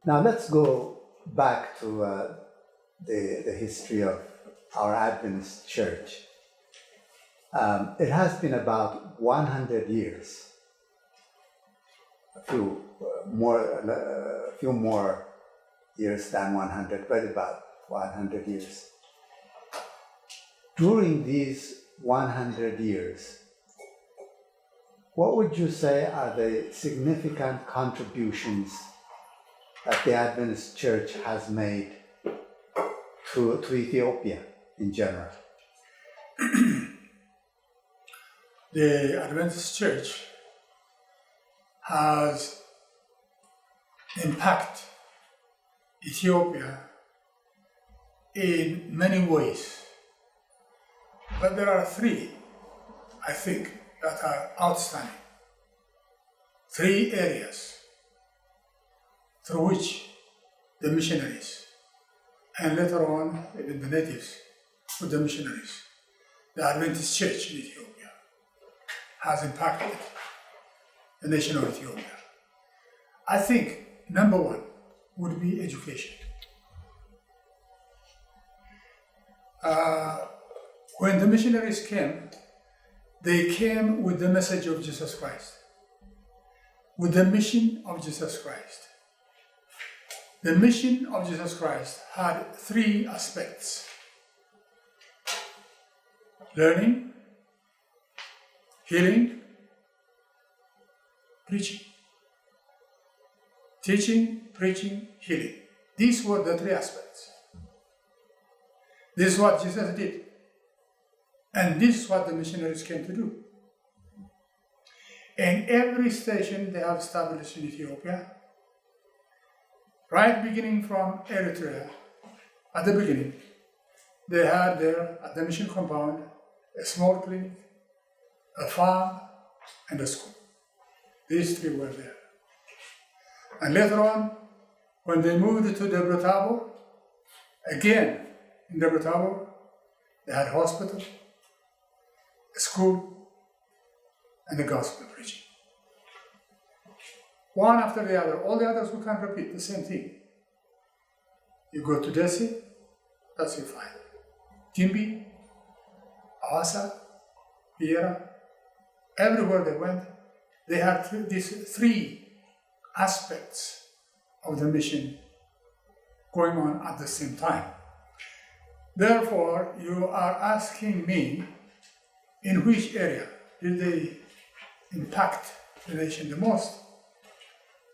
Now let's go back to the history of our Adventist church. It has been about 100 years, a few more years than 100, but about 100 years. During these 100 years, what would you say are the significant contributions that the Adventist Church has made to Ethiopia in general? The Adventist Church has impacted Ethiopia in many ways. But there are three, I think, that are outstanding. Three areas through which the missionaries, and later on even the natives with the missionaries, the Adventist Church in Ethiopia has impacted the nation of Ethiopia. I think number one would be education. When the missionaries came, they came with the message of Jesus Christ, with the mission of Jesus Christ. The mission of Jesus Christ had three aspects: learning, healing, preaching. Teaching, preaching, healing. These were the three aspects. This is what Jesus did. And this is what the missionaries came to do. In every station they have established in Ethiopia, right beginning from Eritrea, at the beginning, they had there at the mission compound a small clinic, a farm, and a school. These three were there. And later on, when they moved to Debre Tabor, again in Debre Tabor, they had a hospital, a school, and the gospel preaching. One after the other, all the others we can repeat the same thing. You go to Desi, that's your find. Gimbi, Awasa, Piera, everywhere they went, they had these three aspects of the mission going on at the same time. Therefore, you are asking me, in which area did they impact the nation the most?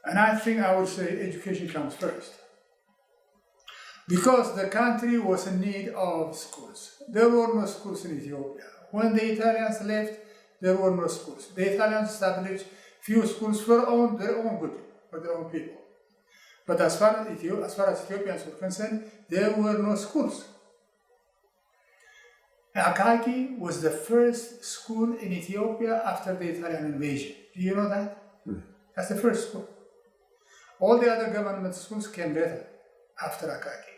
And I think I would say education comes first. Because the country was in need of schools. There were no schools in Ethiopia. When the Italians left, there were no schools. The Italians established few schools for their own good, for their own people. But as far as Ethiopians were concerned, there were no schools. Akaki was the first school in Ethiopia after the Italian invasion. Do you know that? That's the first school. All the other government schools came later, after Akaki.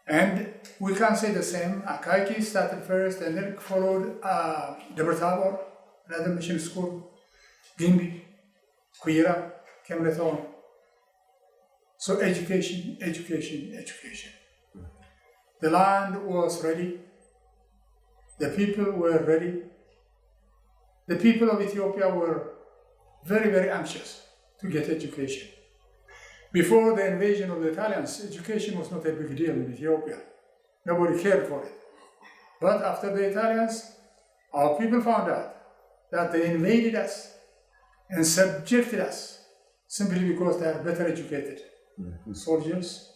And we can say the same. Akaki started first, and then followed Debre Tabor, another mission school, Gimbi, Kuira came later on. So education, education, education. The land was ready. The people were ready. The people of Ethiopia were very, very anxious to get education. Before the invasion of the Italians, education was not a big deal in Ethiopia. Nobody cared for it. But after the Italians, our people found out that they invaded us and subjected us simply because they are better educated soldiers,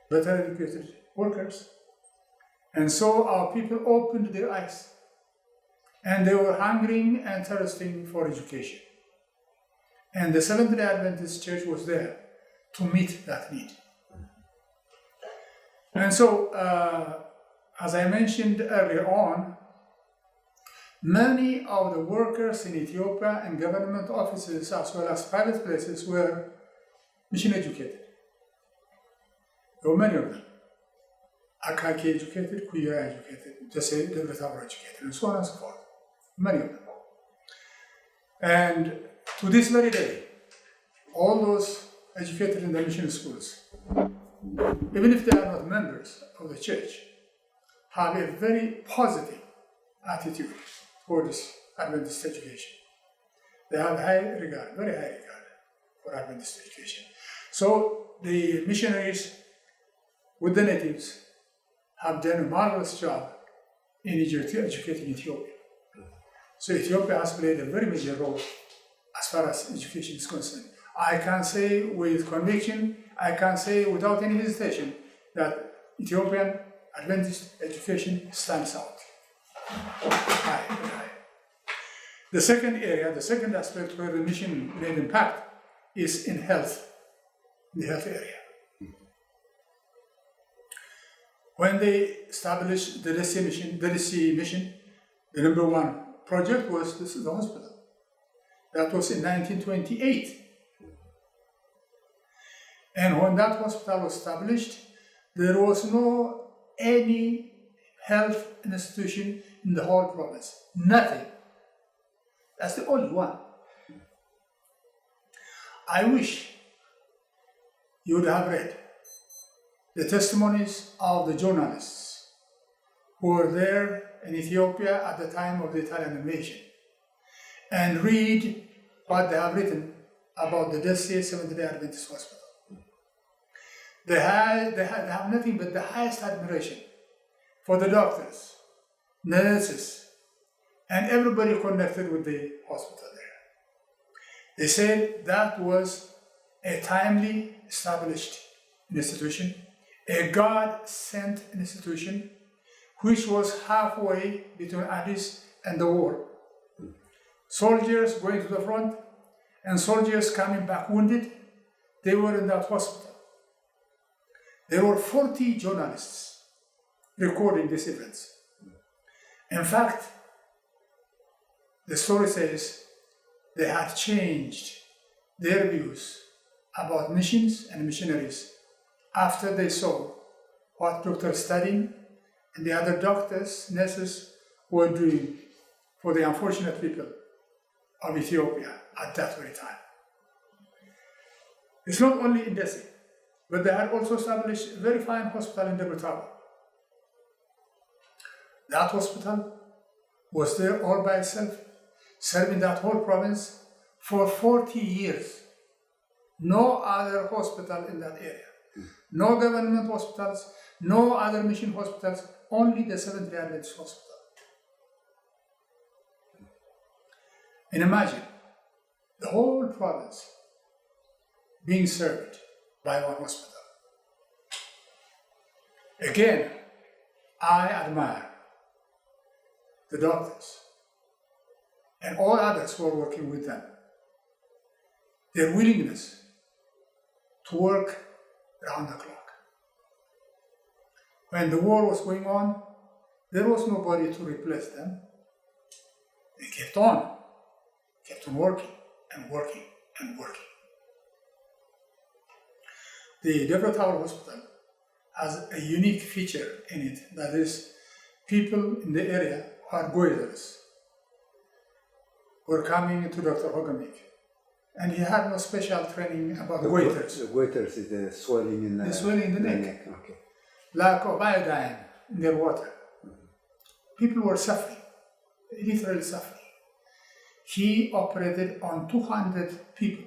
better educated workers. And so our people opened their eyes, and they were hungering and thirsting for education. And the Seventh-day Adventist Church was there to meet that need. And so, as I mentioned earlier on, many of the workers in Ethiopia and government offices as well as private places were mission educated. There were many of them. Akaki educated, Kuya educated, Jesse, Debre Tabor educated, and so on and so forth. Many of them. And to this very day, all those educated in the mission schools, even if they are not members of the church, have a very positive attitude towards Adventist education. They have high regard, very high regard for Adventist education. So the missionaries with the natives have done a marvelous job in educating Ethiopia. So Ethiopia has played a very major role as far as education is concerned. I can say with conviction, I can say without any hesitation that Ethiopian Adventist education stands out. High, very high. The second area, the second aspect where the mission made impact is in health, the health area. When they established the DC mission, the number one project was the hospital. That was in 1928. And when that hospital was established, there was no any health institution in the whole province. Nothing. That's the only one. I wish you would have read the testimonies of the journalists who were there in Ethiopia at the time of the Italian invasion and read what they have written about the Dessie Seventh-day Adventist Hospital. They have nothing but the highest admiration for the doctors, nurses, and everybody connected with the hospital there. They said that was a timely established institution, a God-sent institution, which was halfway between Addis and the war. Soldiers going to the front and soldiers coming back wounded, they were in that hospital. There were 40 journalists recording these events. In fact, the story says they had changed their views about missions and missionaries after they saw what Dr. Stadin and the other doctors, nurses were doing for the unfortunate people of Ethiopia at that very time. It's not only in Dessie, but they had also established a very fine hospital in Debrotavo. That hospital was there all by itself, serving that whole province for 40 years. No other hospital in that area. No government hospitals, no other mission hospitals, only the Seventh-day Adventist Hospital. And imagine the whole province being served by one hospital. Again, I admire the doctors and all others who are working with them, their willingness to work around the clock. When the war was going on, there was nobody to replace them. They kept on working and working and working. The Debrotavo Hospital has a unique feature in it, that is, people in the area who are goiters were coming to Dr. Hogamik, and he had no special training about goiters. The goiters is the swelling in the neck. Okay. Lack of iodine in their water. People were suffering, literally suffering. He operated on 200 people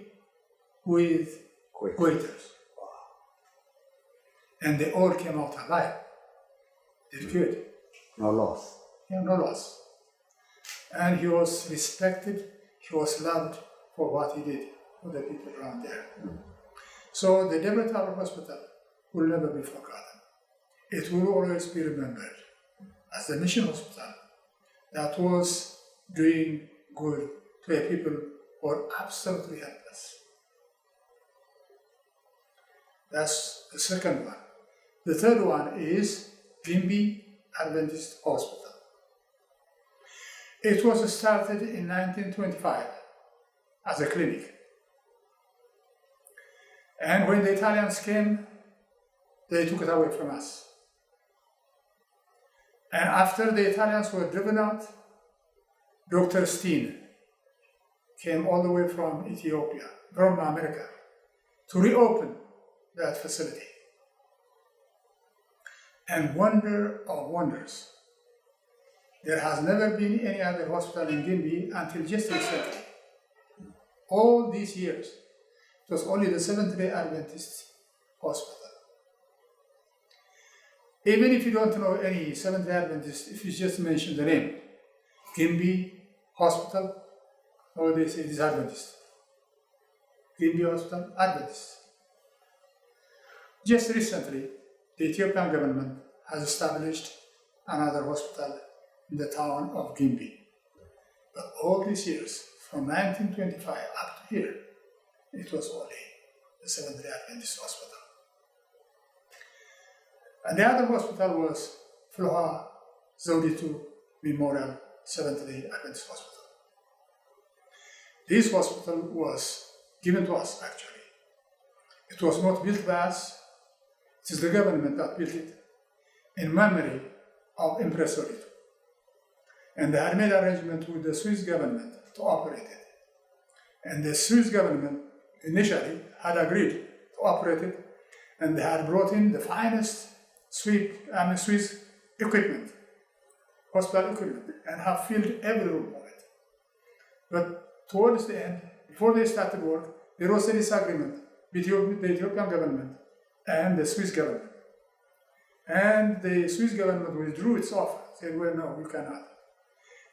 with goiters. And they all came out alive. Did good. No loss. Yeah, no loss. And he was respected, he was loved for what he did for the people around there. So the Debrotavo Hospital will never be forgotten. It will always be remembered as the mission hospital that was doing good to a people who are absolutely helpless. That's the second one. The third one is Gimbi Adventist Hospital. It was started in 1925 as a clinic. And when the Italians came, they took it away from us. And after the Italians were driven out, Dr. Steen came all the way from Ethiopia, from America, to reopen that facility. And wonder of wonders, there has never been any other hospital in Gimbi until just recently. All these years, it was only the Seventh-day Adventist hospital. Even if you don't know any Seventh-day Adventist, if you just mention the name, Gimbi Hospital, or they say it is Adventist. Gimbi Hospital, Adventist. Just recently, the Ethiopian government has established another hospital in the town of Gimbi. But all these years, from 1925 up to here, it was only the Seventh-day Adventist Hospital. And the other hospital was Floha Zoditu Memorial Seventh-day Adventist Hospital. This hospital was given to us, actually. It was not built by us. It is the government that built it in memory of Empress Zoditu. And they had made arrangement with the Swiss government to operate it. And the Swiss government initially had agreed to operate it, and they had brought in the finest Swiss equipment, hospital equipment, and have filled every room of it. But towards the end, before they started work, there was a disagreement between the Ethiopian government and the Swiss government. And the Swiss government withdrew its offer, said, well, no, you cannot.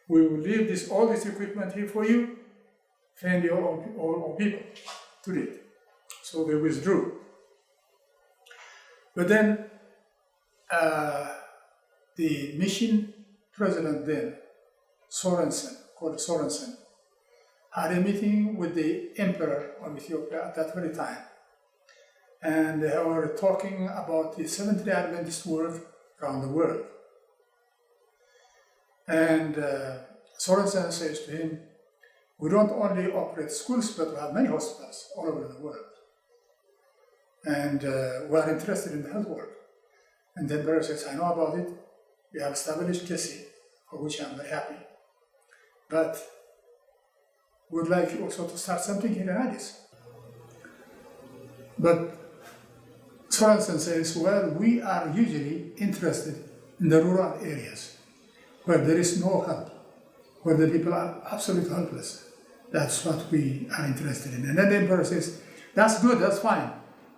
We will leave all this equipment here for you, train your own people to do it. So they withdrew. But then the mission president then, called Sorensen, had a meeting with the emperor of Ethiopia at that very time. And they were talking about the Seventh-day Adventist work around the world. And Sorensen says to him, we don't only operate schools, but we have many hospitals all over the world. And we are interested in the health work. And the emperor says, I know about it. We have established KESI, for which I'm very happy. But we would like also to start something here in Addis. But Sorensen says, well, we are usually interested in the rural areas where there is no help, where the people are absolutely helpless. That's what we are interested in. And then the emperor says, that's good, that's fine,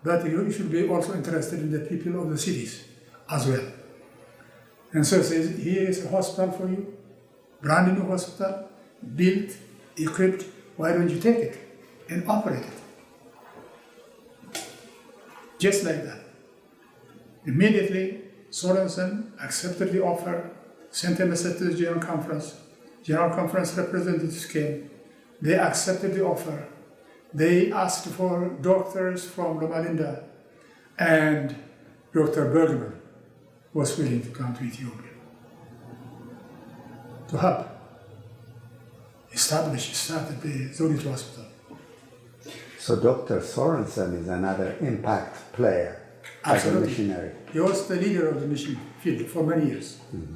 but you should be also interested in the people of the cities as well. And so he says, here is a hospital for you, brand new hospital, built, equipped, why don't you take it and operate it? Just like that. Immediately, Sorensen accepted the offer, sent a message to the General Conference. General Conference representatives came. They accepted the offer. They asked for doctors from Loma Linda, and Dr. Bergman was willing to come to Ethiopia to help started the Zoditu Hospital. So Dr. Sorensen is another impact player as a missionary. He was the leader of the mission field for many years. Mm-hmm.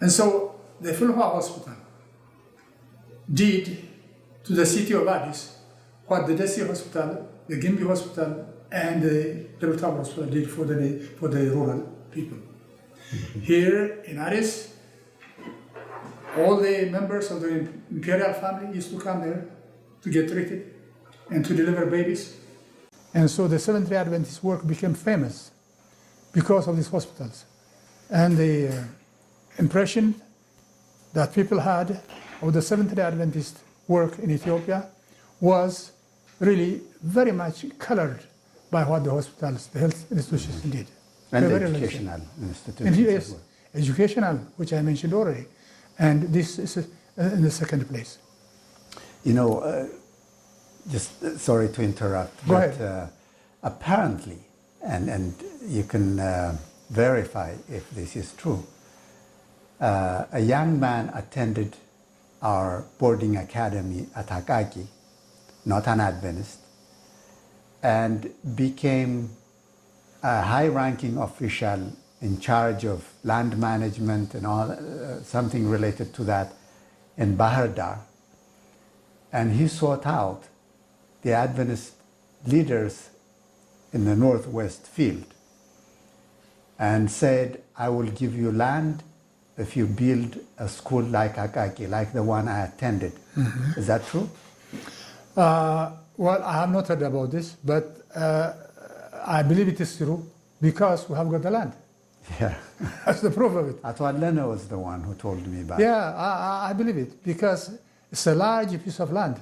And so the Fulha Hospital did to the city of Addis what the Desi Hospital, the Gimbi Hospital, and the Debrtab Hospital did for the rural people. Mm-hmm. Here in Addis, all the members of the imperial family used to come there to get treated and to deliver babies. And so the Seventh-day Adventist work became famous because of these hospitals. And the impression that people had of the Seventh-day Adventist work in Ethiopia was really very much colored by what the hospitals, the health institutions did. And the educational institutions. And yes, educational, which I mentioned already. And this is in the second place. You know, just sorry to interrupt, but apparently, and you can verify if this is true, a young man attended our boarding academy at Akaki, not an Adventist, and became a high-ranking official in charge of land management and all, something related to that in Bahar Dar. And he sought out the Adventist leaders in the Northwest field and said, I will give you land if you build a school like Akaki, like the one I attended. Mm-hmm. Is that true? Well, I have not heard about this, but I believe it is true because we have got the land. Yeah. That's the proof of it. I thought Lena was the one who told me about it. Yeah, I believe it because it's a large piece of land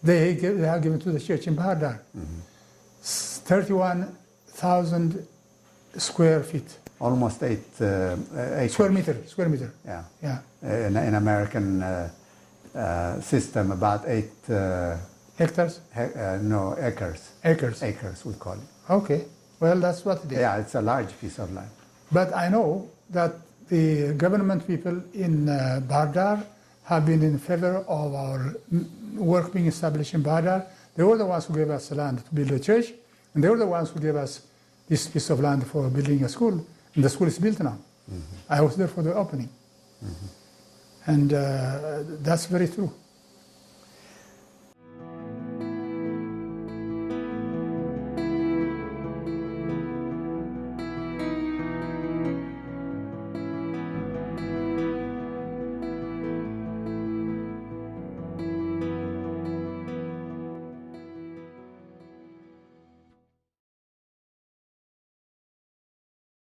they have given to the church in Bahar Dar. Mm-hmm. 31,000 square feet. Almost 8 acres. Square meter. Yeah. Yeah. In American system, about 8 hectares? No, acres. Acres, we call it. Okay. Well, that's what it is. Yeah, it's a large piece of land. But I know that the government people in Bahar Dar have been in favor of our work being established in Bahar Dar. They were the ones who gave us the land to build a church, and they were the ones who gave us this piece of land for building a school. And the school is built now. Mm-hmm. I was there for the opening. Mm-hmm. And that's very true.